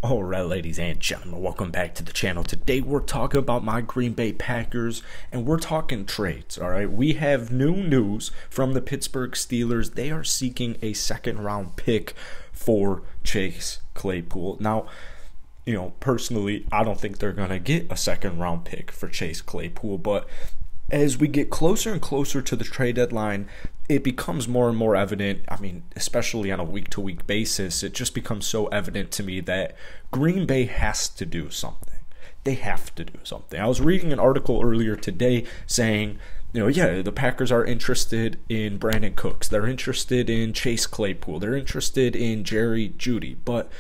Alright, ladies and gentlemen, welcome back to the channel. Today we're talking about my Green Bay Packers, and we're talking trades, alright? We have new news from the Pittsburgh Steelers. They are seeking a second-round pick for Chase Claypool. Now, personally, I don't think they're going to get a second-round pick for Chase Claypool, but as we get closer and closer to the trade deadline, it becomes more and more evident. I mean, especially on a week-to-week basis, it just becomes so evident to me that Green Bay has to do something. They have to do something. I was reading an article earlier today saying, the Packers are interested in Brandon Cooks. They're interested in Chase Claypool. They're interested in Jerry Jeudy. But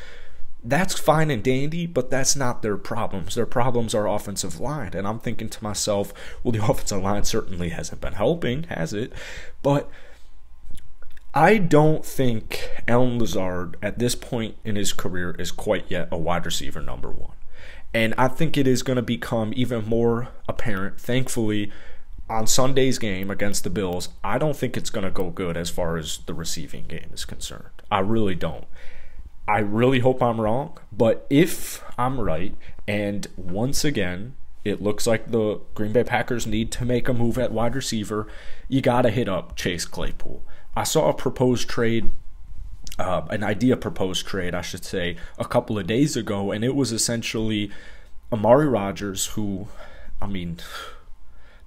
that's fine and dandy, but that's not their problems. Their problems are offensive line. And I'm thinking to myself, well, the offensive line certainly hasn't been helping, has it? But I don't think Allen Lazard, at this point in his career, is quite yet a wide receiver number one. And I think it is going to become even more apparent, thankfully, on Sunday's game against the Bills. I don't think it's going to go good as far as the receiving game is concerned. I really don't. I really hope I'm wrong, but if I'm right, and once again, it looks like the Green Bay Packers need to make a move at wide receiver, you got to hit up Chase Claypool. I saw a proposed trade, an idea proposed trade, I should say, a couple of days ago, and it was essentially Amari Rodgers, who,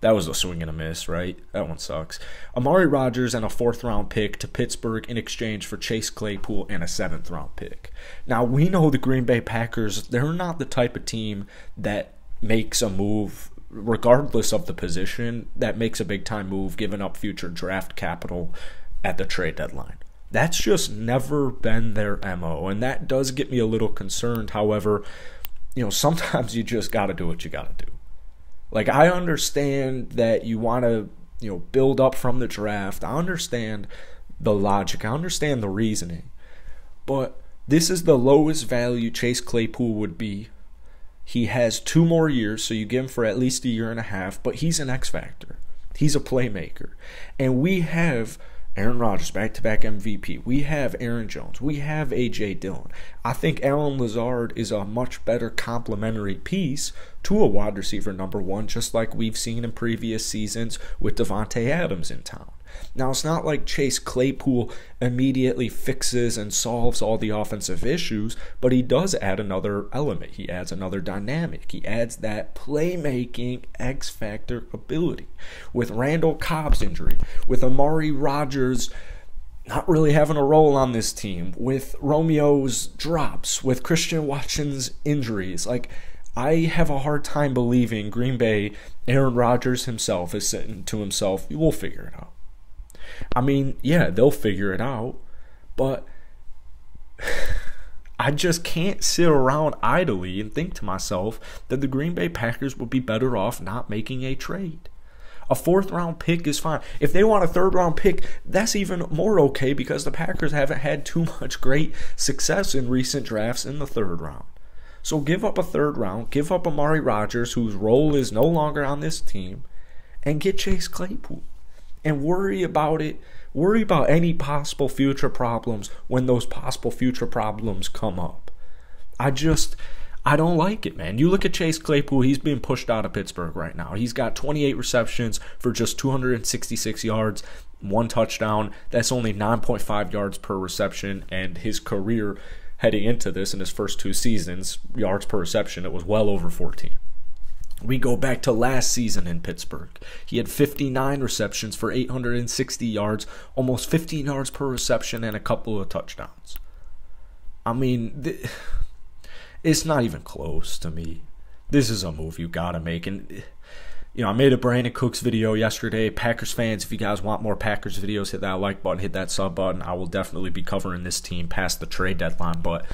that was a swing and a miss, right? That one sucks. Amari Rodgers and a 4th-round pick to Pittsburgh in exchange for Chase Claypool and a 7th-round pick. Now, we know the Green Bay Packers, they're not the type of team that makes a move, regardless of the position, that makes a big-time move, giving up future draft capital at the trade deadline. That's just never been their MO, and that does get me a little concerned. However, sometimes you just got to do what you got to do. Like, I understand that you want to, build up from the draft. I understand the logic. I understand the reasoning. But this is the lowest value Chase Claypool would be. He has 2 more years, so you give him for at least a year and a half, but he's an X factor. He's a playmaker. And we have Aaron Rodgers, back-to-back MVP. We have Aaron Jones. We have A.J. Dillon. I think Allen Lazard is a much better complementary piece to a wide receiver number one, just like we've seen in previous seasons with Davante Adams in town. Now, it's not like Chase Claypool immediately fixes and solves all the offensive issues, but he does add another element. He adds another dynamic. He adds that playmaking X-factor ability. With Randall Cobb's injury, with Amari Rodgers not really having a role on this team, with Romeo's drops, with Christian Watson's injuries, I have a hard time believing Green Bay, Aaron Rodgers himself is saying to himself, we'll figure it out. They'll figure it out, but I just can't sit around idly and think to myself that the Green Bay Packers would be better off not making a trade. A 4th-round pick is fine. If they want a 3rd-round pick, that's even more okay because the Packers haven't had too much great success in recent drafts in the 3rd round. So give up a 3rd round, give up Amari Rodgers, whose role is no longer on this team, and get Chase Claypool. And worry about it. Worry about any possible future problems when those possible future problems come up. I don't like it, man. You look at Chase Claypool, he's being pushed out of Pittsburgh right now. He's got 28 receptions for just 266 yards, 1 touchdown. That's only 9.5 yards per reception, and his career heading into this in his first 2 seasons, yards per reception, it was well over 14. We go back to last season in Pittsburgh. He had 59 receptions for 860 yards, almost 15 yards per reception, and a couple of touchdowns. It's not even close to me. This is a move you got to make. And, I made a Brandon Cooks video yesterday. Packers fans, if you guys want more Packers videos, hit that like button, hit that sub button. I will definitely be covering this team past the trade deadline. But,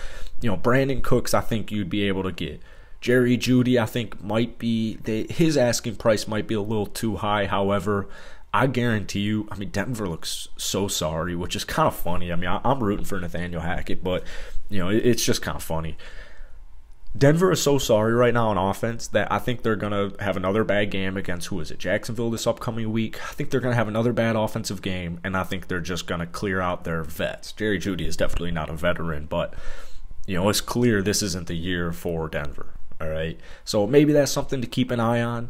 Brandon Cooks, I think you'd be able to get. Jerry Jeudy, I think, might be, his asking price might be a little too high. However, I guarantee you, Denver looks so sorry, which is kind of funny. I'm rooting for Nathaniel Hackett, but, it's just kind of funny. Denver is so sorry right now on offense that I think they're going to have another bad game against, Jacksonville this upcoming week. I think they're going to have another bad offensive game, and I think they're just going to clear out their vets. Jerry Jeudy is definitely not a veteran, but it's clear this isn't the year for Denver. All right. So maybe that's something to keep an eye on.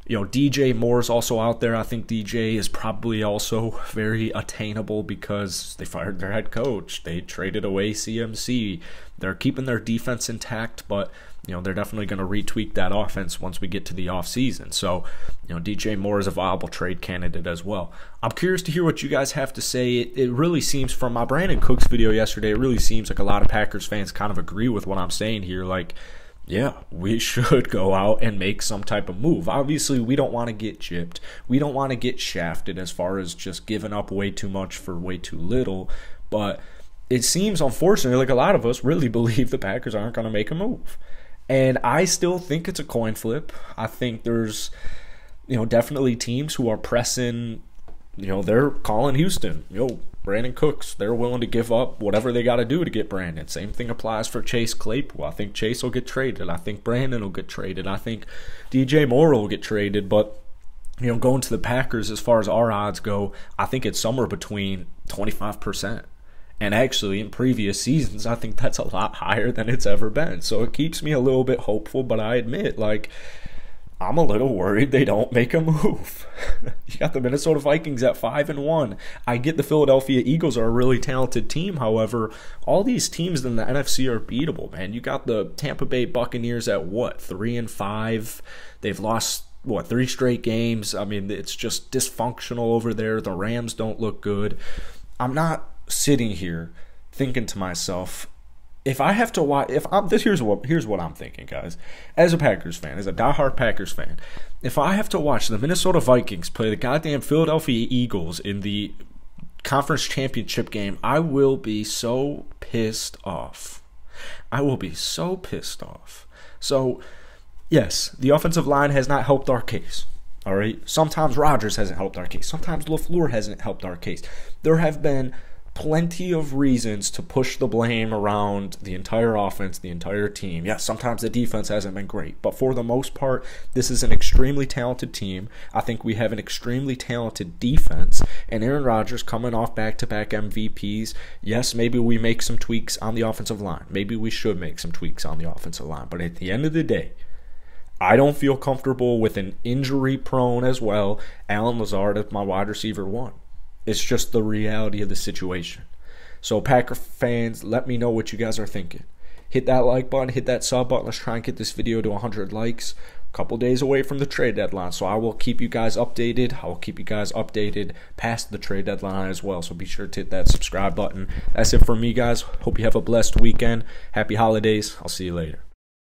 DJ Moore is also out there. I think DJ is probably also very attainable because they fired their head coach. They traded away CMC. They're keeping their defense intact, but they're definitely going to retweak that offense once we get to the offseason. So, DJ Moore is a viable trade candidate as well. I'm curious to hear what you guys have to say. It really seems, from my Brandon Cooks video yesterday, it really seems like a lot of Packers fans kind of agree with what I'm saying here. Like, yeah, we should go out and make some type of move. Obviously, we don't want to get gypped. We don't want to get shafted as far as just giving up way too much for way too little. But it seems, unfortunately, like a lot of us really believe the Packers aren't going to make a move. And I still think it's a coin flip. I think there's, definitely teams who are pressing, they're calling Houston, Brandon Cooks, they're willing to give up whatever they got to do to get Brandon. Same thing applies for Chase Claypool. I think Chase will get traded. I think Brandon will get traded. I think DJ Moore will get traded. But, going to the Packers, as far as our odds go, I think it's somewhere between 25%. And actually, in previous seasons, I think that's a lot higher than it's ever been. So it keeps me a little bit hopeful, but I admit, I'm a little worried they don't make a move. You got the Minnesota Vikings at 5-1. I get the Philadelphia Eagles are a really talented team. However, all these teams in the NFC are beatable, man. You got the Tampa Bay Buccaneers at 3-5. They've lost 3 straight games. I mean, it's just dysfunctional over there. The Rams don't look good. I'm not sitting here thinking to myself, if I have to watch, here's what I'm thinking, guys. As a Packers fan, as a diehard Packers fan, if I have to watch the Minnesota Vikings play the goddamn Philadelphia Eagles in the conference championship game, I will be so pissed off. I will be so pissed off. So, yes, the offensive line has not helped our case. All right? Sometimes Rodgers hasn't helped our case. Sometimes LaFleur hasn't helped our case. There have been plenty of reasons to push the blame around the entire offense, the entire team. Yes, sometimes the defense hasn't been great, but for the most part, this is an extremely talented team. I think we have an extremely talented defense, and Aaron Rodgers coming off back-to-back MVPs. Yes, maybe we make some tweaks on the offensive line. Maybe we should make some tweaks on the offensive line, but at the end of the day, I don't feel comfortable with an injury-prone as well Allen Lazard as my wide receiver 1. It's just the reality of the situation. So, Packer fans, let me know what you guys are thinking. Hit that like button, hit that sub button. Let's try and get this video to 100 likes. A couple days away from the trade deadline, so I will keep you guys updated. I will keep you guys updated past the trade deadline as well, so be sure to hit that subscribe button. That's it for me, guys. Hope you have a blessed weekend. Happy holidays. I'll see you later.